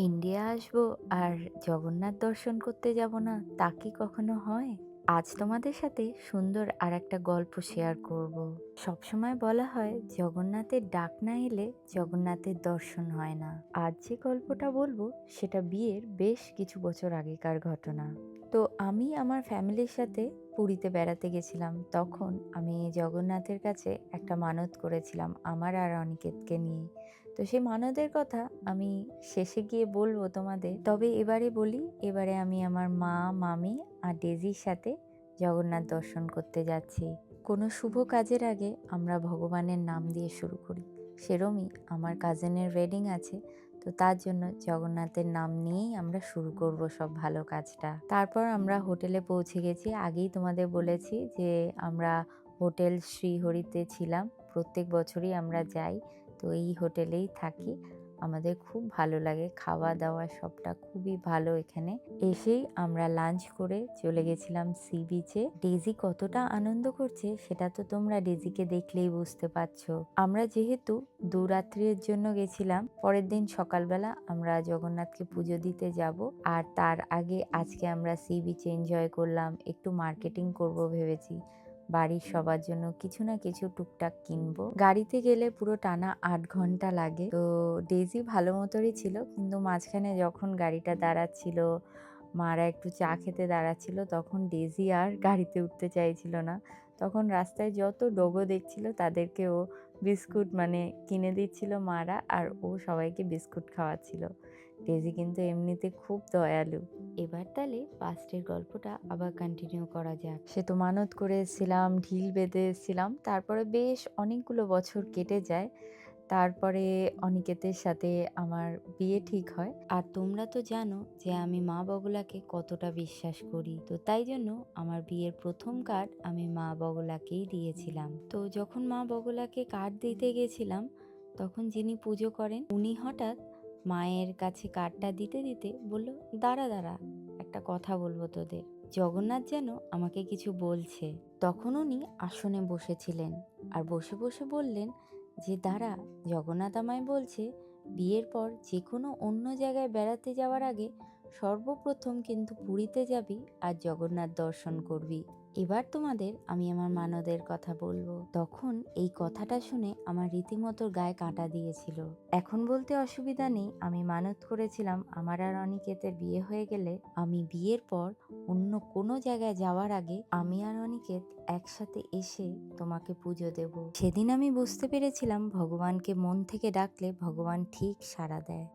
India আসবো আর জগন্নাথ দর্শন করতে যাব না, তা কি কখনো হয়? আজ তোমাদের সাথে সুন্দর আর একটা গল্প শেয়ার করব। সবসময় বলা হয় জগন্নাথের ডাক না এলে জগন্নাথের দর্শন হয় না। আজ যে গল্পটা বলবো সেটা বিয়ের বেশ কিছু বছর আগেকার ঘটনা। তো আমি আমার ফ্যামিলির সাথে পুরীতে বেড়াতে গেছিলাম। তখন আমি জগন্নাথের কাছে একটা মানত করেছিলাম আমার আর অনিকেতকে নিয়ে। তো সেই মানতের কথা আমি শেষে গিয়ে বলবো তোমাদের। তবে এবারে বলি, এবারে আমি আমার মা, মামি আর ডেজির সাথে জগন্নাথ দর্শন করতে যাচ্ছি। কোনো শুভ কাজের আগে আমরা ভগবানের নাম দিয়ে শুরু করি। সেরমই আমার কাজিনের ওয়েডিং আছে, তো তার জন্য জগন্নাথের নাম নিয়েই আমরা শুরু করব সব ভালো কাজটা। তারপর আমরা হোটেলে পৌঁছে গেছি। আগেই তোমাদের বলেছি যে আমরা হোটেল শ্রীহরিতে ছিলাম। প্রত্যেক বছরই আমরা যাই, তো এই হোটেলেই থাকি। আমাদের খুব ভালো লাগে, খাওয়া দাওয়া সবটা খুবই ভালো। এখানে এসেই আমরা লাঞ্চ করে চলে গেছিলাম সি বিচে। ডেজি কতটা আনন্দ করছে সেটা তো তোমরা ডেজিকে দেখলেই বুঝতে পারছো। আমরা যেহেতু দুরাত্রির জন্য গেছিলাম, পরের দিন সকালবেলা আমরা জগন্নাথকে পুজো দিতে যাব। আর তার আগে আজকে আমরা সি বিচে এনজয় করলাম, একটু মার্কেটিং করব ভেবেছি। বাড়ির সবার জন্য কিছু না কিছু টুকটাক কিনবো। গাড়িতে গেলে পুরো টানা 8 ঘন্টা লাগে। তো ডেজি ভালো মতোই ছিল, কিন্তু মাঝখানে যখন গাড়িটা দাঁড়াচ্ছিল, মারা একটু চা খেতে দাঁড়াচ্ছিল, তখন ডেজি আর গাড়িতে উঠতে চাইছিল না। তখন রাস্তায় যত ডোগো দেখছিল তাদেরকে ও বিস্কুট কিনে দিচ্ছিল মারা, আর ও সবাইকে বিস্কুট খাওয়াচ্ছিল। ডেজি কিন্তু এমনিতে খুব দয়ালু। এবার তাহলে পাস্টের গল্পটা আবার কন্টিনিউ করা যাক। সে তো মানত করে এসেছিলাম, ঢিল বেঁধে এসেছিলাম। তারপরে বেশ অনেকগুলো বছর কেটে যায়। তারপরে অনিকেতের সাথে আমার বিয়ে ঠিক হয়। আর তোমরা তো জানো যে আমি মা বগলাকে কতটা বিশ্বাস করি। তো তাই জন্য আমার বিয়ের প্রথম কার্ড আমি মা বগলাকেই দিয়েছিলাম। তো যখন মা বগলাকে কার্ড দিতে গেছিলাম, তখন যিনি পুজো করেন উনি হঠাৎ মায়ের কাছে কার্ডটা দিতে দিতে বলল, দাঁড়া দাঁড়া, একটা কথা বলবো তোদের। জগন্নাথ যেন আমাকে কিছু বলছে। তখন উনি আসনে বসেছিলেন আর বসে বসে বললেন যে, দাঁড়া, জগন্নাথ আমায় বলছে বিয়ের পর যে কোনো অন্য জায়গায় বেড়াতে যাওয়ার আগে সর্বপ্রথম কিন্তু পুরীতে যাবি আর জগন্নাথ দর্শন করবি। এবার তোমাদের আমি আমার মানদের কথা বলবো। তখন এই কথাটা শুনে আমার রীতিমতো গায়ে কাঁটা দিয়েছিল। এখন বলতে অসুবিধা নেই, আমি মানত করেছিলাম আমার আর অনিকেতের বিয়ে হয়ে গেলে আমি বিয়ের পর অন্য কোনো জায়গায় যাওয়ার আগে আমি আর অনিকেত একসাথে এসে তোমাকে পুজো দেব। সেদিন আমি বুঝতে পেরেছিলাম ভগবানকে মন থেকে ডাকলে ভগবান ঠিক সাড়া দেয়।